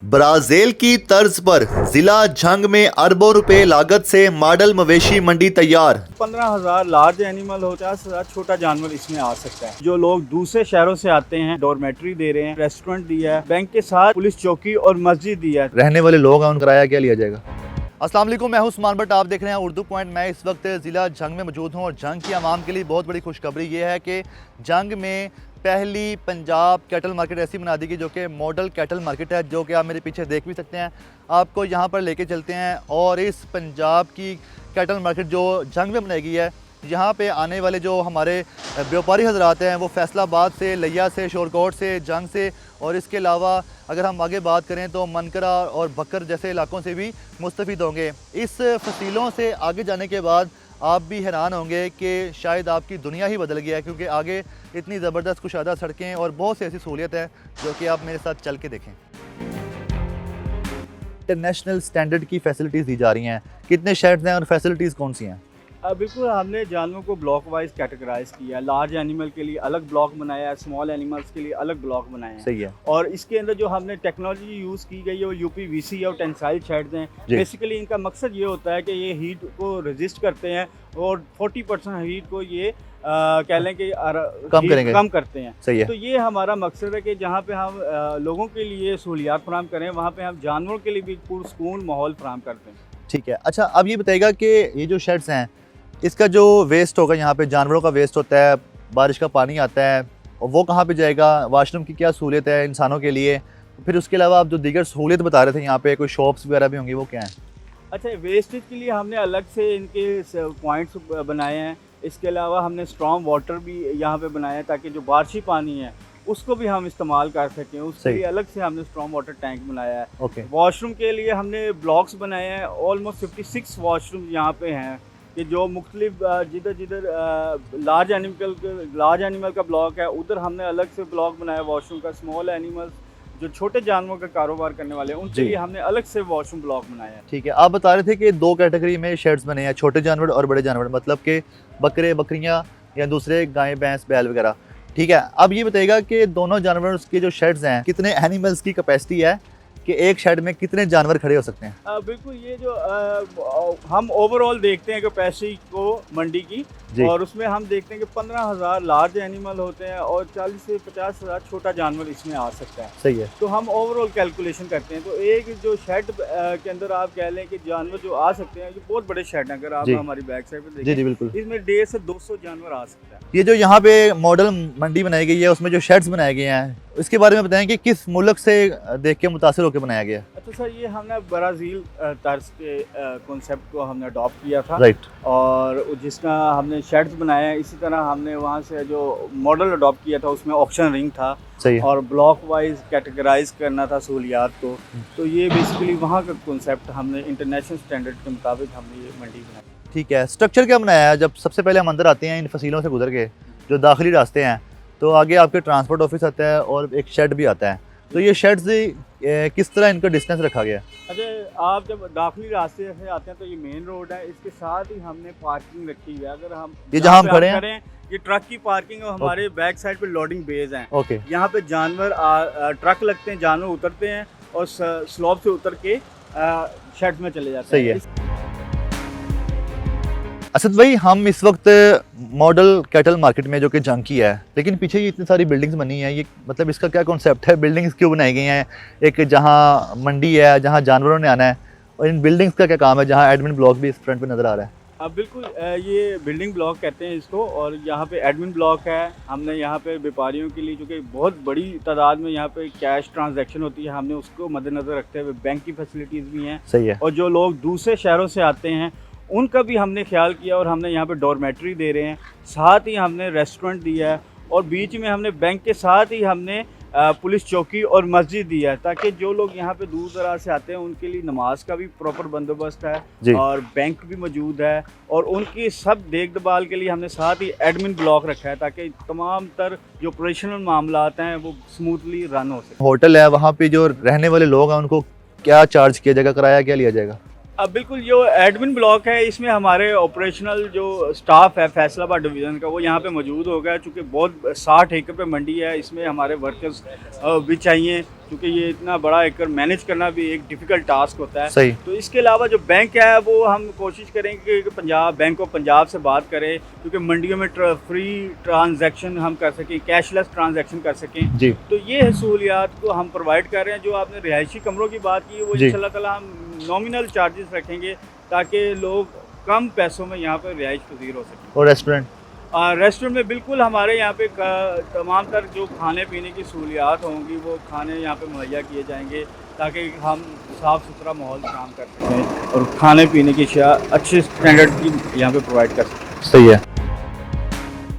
Brazil की तर्ज पर जिला झंग में अरबों रुपए लागत से मॉडल मवेशी मंडी तैयार। 15,000 लार्ज एनिमल हो, 50,000 छोटा जानवर इसमें आ सकता है। जो लोग दूसरे शहरों से आते हैं, डॉर्मेट्री दे रहे हैं, रेस्टोरेंट दिया है, बैंक के साथ पुलिस चौकी और मस्जिद दिया है। रहने वाले लोग हैं, उनका किराया क्या लिया जाएगा? अस्सलाम वालेकुम, मैं हूं उस्मान भट्ट, आप देख रहे हैं उर्दू पॉइंट। मैं इस वक्त ज़िला झंग में मौजूद हूं और झंग की आवाम के लिए बहुत बड़ी खुशखबरी ये है कि झंग में पहली पंजाब कैटल मार्केट ऐसी बना दी गई जो कि मॉडल कैटल मार्केट है, जो कि आप मेरे पीछे देख भी सकते हैं। आपको यहाँ पर लेके चलते हैं और इस पंजाब की कैटल मार्केट जो झंग में बनाई गई है, यहाँ पे आने वाले जो हमारे व्यापारी हजरात हैं वो फैसलाबाद से, लिया से, शोरकोट से, जंग से, और इसके अलावा अगर हम आगे बात करें तो मनकरा और बकर जैसे इलाकों से भी मुस्तफ़िद होंगे। इस फसीलों से आगे जाने के बाद आप भी हैरान होंगे कि शायद आपकी दुनिया ही बदल गया है, क्योंकि आगे इतनी ज़बरदस्त कुशादा सड़कें और बहुत सी ऐसी सहूलियत है जो कि आप मेरे साथ चल के देखें। इंटरनेशनल स्टैंडर्ड की फैसिलिटीज़ दी जा रही हैं। कितने शेड्स हैं और फैसिलिटीज़ कौन सी हैं? बिल्कुल, हमने जानवरों को ब्लॉक वाइज कैटेगराइज किया है। लार्ज एनिमल के लिए अलग ब्लॉक बनाया है, स्मॉल एनिमल्स के लिए अलग ब्लॉक बनाए हैं। सही है। और इसके अंदर जो हमने टेक्नोलॉजी यूज़ की गई है वो यूपीवीसी और टेंसाइल शेड्स हैं। बेसिकली इनका मकसद ये होता है कि ये हीट को रेजिस्ट करते हैं और 40% हीट को ये कह लें कि कम करते हैं। सही है। तो ये हमारा मकसद है कि जहाँ पे हम लोगों के लिए सहूलियात फराहम करें, वहाँ पे हम जानवरों के लिए भी पुरसकून माहौल फराहम करते हैं। ठीक है। अच्छा, अब ये बताइएगा कि ये जो शेड्स हैं, इसका जो वेस्ट होगा, यहाँ पे जानवरों का वेस्ट होता है, बारिश का पानी आता है, और वो कहाँ पे जाएगा? वाशरूम की क्या सहूलियत है इंसानों के लिए? फिर उसके अलावा आप जो दीगर सहूलियत बता रहे थे, यहाँ पे कोई शॉप्स वगैरह भी होंगी, वो क्या हैं? अच्छा, वेस्टेज के लिए हमने अलग से इनके पॉइंट्स बनाए हैं। इसके अलावा हमने स्ट्रॉन्ग वाटर भी यहाँ पे बनाया है ताकि जो बारिशी पानी है उसको भी हम इस्तेमाल कर सकें। उसके लिए अलग से हमने स्ट्रॉन्ग वाटर टैंक बनाया है। वॉशरूम के लिए हमने ब्लॉक्स बनाए हैं। ऑलमोस्ट 56 वॉशरूम यहाँ पे हैं कि जो मुख्तलिफ जिधर जिधर लार्ज एनिमल का ब्लॉक है उधर हमने अलग से ब्लॉक बनाया वॉशरूम का। स्मॉल एनिमल्स जो छोटे जानवरों का कारोबार करने वाले हैं उनके लिए हमने अलग से वॉशरूम ब्लॉक बनाया है। ठीक है। आप बता रहे थे कि दो कैटेगरी में शेड्स बने हैं, छोटे जानवर और बड़े जानवर, मतलब कि बकरे, बकरियां या दूसरे गाय, भैंस, बैल वगैरह। ठीक है। अब ये बताइएगा कि दोनों जानवरों के जो शेड्स हैं, कितने एनिमल्स की कैपेसिटी है कि एक शेड में कितने जानवर खड़े हो सकते हैं? बिल्कुल, ये जो हम ओवरऑल देखते हैं कैपेसिटी को मंडी की, और उसमें हम देखते हैं कि 15,000 लार्ज एनिमल होते हैं और 40 से 50,000 छोटा जानवर इसमें आ सकता है। सही है। तो हम ओवरऑल कैलकुलेशन करते हैं। तो एक जो शेड के अंदर आप कह लें कि जानवर जो आ सकते हैं, ये बहुत बड़े शेड हैं। अगर आप हमारी बैक साइड पे देखें, जी बिल्कुल, इसमें 150 से 200 जानवर आ सकता है। ये जो यहाँ पे मॉडल मंडी बनाई गई है, उसमें जो शेड्स बनाए गए हैं, इसके बारे में बताएं कि किस मुल्क से देख के मुतासिर होकर बनाया गया? अच्छा सर, ये हमने ब्राज़ील तर्ज के कॉन्सेप्ट को हमने अडॉप्ट किया था। राइट। और जिसका हमने शेड्स बनाए हैं, इसी तरह हमने वहाँ से जो मॉडल अडॉप्ट किया था उसमें ऑक्शन रिंग था। सही। और ब्लॉक वाइज कैटेगराइज करना था सहूलियात को। तो ये बेसिकली वहाँ का कॉन्सेप्ट हमने इंटरनेशनल स्टैंडर्ड के मुताबिक हमने ये मंडी बनाई। ठीक है। स्ट्रक्चर क्या बनाया है? जब सबसे पहले हम अंदर आते हैं इन फसीलों से गुजर के, जो दाखिली रास्ते हैं, तो आगे आपके ट्रांसपोर्ट ऑफिस आता है और एक शेड भी आता है। तो ये शेड्स किस तरह इनका डिस्टेंस रखा गया? अच्छा, आप जब दाखिली रास्ते से आते हैं तो ये मेन रोड है, इसके साथ ही हमने पार्किंग रखी हुई है। अगर हम ये जहाँ हम खड़े हैं, ये ट्रक की पार्किंग और हमारे बैक साइड पे लोडिंग बेज हैं। ओके। यहाँ पे जानवर ट्रक लगते हैं, जानवर उतरते हैं और स्लॉप से उतर के शेड में चले जाते हैं। सही है। असद भाई, हम इस वक्त मॉडल कैटल मार्केट में जो कि झंग की है, लेकिन पीछे ये इतनी सारी बिल्डिंग्स बनी हैं, ये मतलब इसका क्या कॉन्सेप्ट है? बिल्डिंग्स क्यों बनाई गई हैं? एक जहाँ मंडी है, जहाँ जानवरों ने आना है, और इन बिल्डिंग्स का क्या काम है, जहाँ एडमिन ब्लॉक भी इस फ्रंट पे नज़र आ रहा है? अब बिल्कुल, ये बिल्डिंग ब्लॉक कहते हैं इसको, और यहाँ पे एडमिन ब्लॉक है। हमने यहाँ पे व्यापारियों के लिए, जो कि बहुत बड़ी तादाद में यहाँ पे कैश ट्रांजैक्शन होती है, हमने उसको मद्देनज़र रखते हुए बैंक की फैसिलिटीज़ भी हैं। सही है। और जो लोग दूसरे शहरों से आते हैं उनका भी हमने ख्याल किया, और हमने यहाँ पे डॉर्मेट्री दे रहे हैं, साथ ही हमने रेस्टोरेंट दिया है, और बीच में हमने बैंक के साथ ही हमने पुलिस चौकी और मस्जिद दिया है, ताकि जो लोग यहाँ पे दूर दराज से आते हैं उनके लिए नमाज का भी प्रॉपर बंदोबस्त है और बैंक भी मौजूद है, और उनकी सब देखभाल के लिए हमने साथ ही एडमिन ब्लॉक रखा है ताकि तमाम तर जो ऑपरेशनल मामलात हैं वो स्मूथली रन हो सके। होटल है, वहाँ पे जो रहने वाले लोग हैं उनको क्या चार्ज किया जाएगा, किराया क्या लिया जाएगा? अब बिल्कुल जो एडमिन ब्लॉक है इसमें हमारे ऑपरेशनल जो स्टाफ है फैसलाबाद डिवीज़न का वो यहाँ पे मौजूद होगा, चूँकि बहुत 60 एकड़ पे मंडी है, इसमें हमारे वर्कर्स भी चाहिए, क्योंकि ये इतना बड़ा एकड़ मैनेज करना भी एक डिफ़िकल्ट टास्क होता है। सही। तो इसके अलावा जो बैंक है वो हम कोशिश करेंगे कि पंजाब बैंक ऑफ पंजाब से बात करें, क्योंकि मंडियों में फ्री ट्रांजैक्शन हम कर सकें, कैशलेस ट्रांजैक्शन कर सकें। जी। तो ये सहूलियात को हम प्रोवाइड कर रहे हैं। जो आपने रिहायशी कमरों की बात की वो जी। इंशाल्लाह ताला हम नॉमिनल चार्जेस रखेंगे ताकि लोग कम पैसों में यहाँ पर रिहाइश पजीर हो सकें। और रेस्टोरेंट? रेस्टोरेंट में बिल्कुल हमारे यहाँ पे तमाम तर जो खाने पीने की सहूलियात होंगी वो खाने यहाँ पे मुहैया किए जाएंगे ताकि हम साफ़ सुथरा माहौल काम कर सकें और खाने पीने की अशिया अच्छे स्टैंडर्ड की यहाँ पे प्रोवाइड कर सकें। सही है।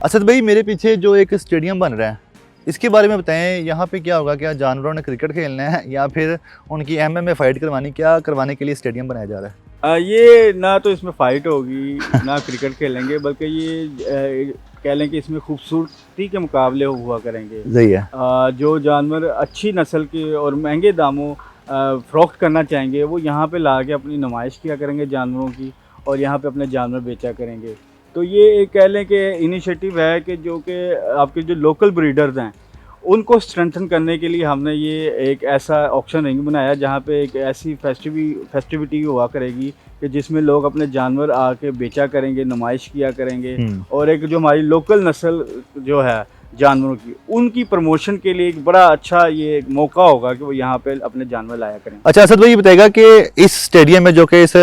असद भाई, मेरे पीछे जो एक स्टेडियम बन रहा है इसके बारे में बताएं। यहाँ पे क्या होगा? क्या जानवरों ने क्रिकेट खेलना है या फिर उनकी MMA फाइट करवानी? क्या करवाने के लिए स्टेडियम बनाया जा रहा है? ये ना तो इसमें फ़ाइट होगी ना क्रिकेट खेलेंगे, बल्कि ये कह लें कि इसमें खूबसूरती के मुकाबले हुआ करेंगे। सही है। जो जानवर अच्छी नस्ल के और महंगे दामों फ़रोख्त करना चाहेंगे वो यहाँ पे ला के अपनी नुमाइश किया करेंगे जानवरों की, और यहाँ पे अपने जानवर बेचा करेंगे। तो ये एक कह लें कि इनिशिएटिव है कि जो कि आपके जो लोकल ब्रीडर्स हैं उनको स्ट्रेंथन करने के लिए हमने ये एक ऐसा ऑक्शन रिंग बनाया जहाँ पे एक ऐसी फेस्टिविटी हुआ करेगी कि जिसमें लोग अपने जानवर आके बेचा करेंगे, नुमाइश किया करेंगे, और एक जो हमारी लोकल नस्ल जो है जानवरों की उनकी प्रमोशन के लिए एक बड़ा अच्छा ये एक मौका होगा कि वो यहाँ पे अपने जानवर लाया करें। अच्छा, असद भाई ये बताएगा कि इस स्टेडियम में जो कि इस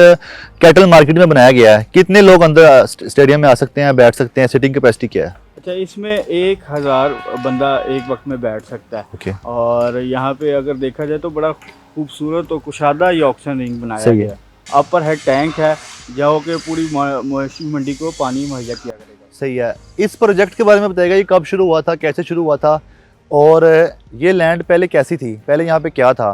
कैटल मार्केट में बनाया गया है, कितने लोग अंदर स्टेडियम में आ सकते हैं, बैठ सकते हैं? सिटिंग कैपेसिटी क्या है? अच्छा, इसमें 1000 बंदा एक वक्त में बैठ सकता है। ओके। और यहाँ पे अगर देखा जाए तो बड़ा खूबसूरत और कुशादा ये ऑक्शन रिंग बनाया गया है। अपर है टैंक है जो कि पूरी मवेशी मंडी को पानी मुहैया किया करेगा। सही है। इस प्रोजेक्ट के बारे में बताएगा, ये कब शुरू हुआ था, कैसे शुरू हुआ था, और ये लैंड पहले कैसी थी, पहले यहाँ पे क्या था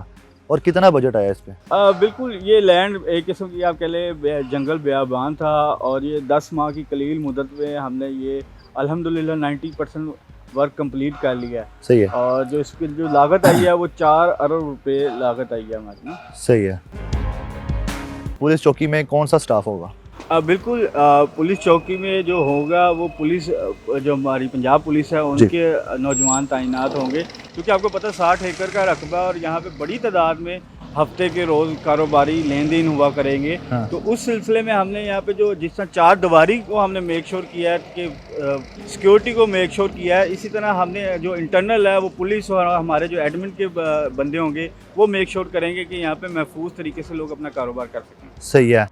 और कितना बजट आया इस पे? बिल्कुल, ये लैंड एक किस्म की आप कह लें जंगल बियाबान था, और ये 10 माह की कलील मुद्दत में हमने ये अल्हम्दुलिल्लाह 90% वर्क कंप्लीट कर लिया है। सही है। और जो इसकी जो लागत आई है वो 4 अरब रुपए लागत आई है हमारी ना। सही है। पुलिस चौकी में कौन सा स्टाफ होगा? बिल्कुल, पुलिस चौकी में जो होगा वो पुलिस जो हमारी पंजाब पुलिस है उनके नौजवान तैनात होंगे, क्योंकि आपको पता है 60 एकड़ का रकबा और यहाँ पे बड़ी तादाद में हफ्ते के रोज़ कारोबारी लेन देन हुआ करेंगे। हाँ। तो उस सिलसिले में हमने यहाँ पे जो जिस तरह 4 दीवारी को हमने मेक श्योर किया है कि सिक्योरिटी को मेक श्योर किया है, इसी तरह हमने जो इंटरनल है वो पुलिस और हमारे जो एडमिन के बंदे होंगे वो मेक श्योर करेंगे कि यहाँ पे महफूज तरीके से लोग अपना कारोबार कर सकें। सही है।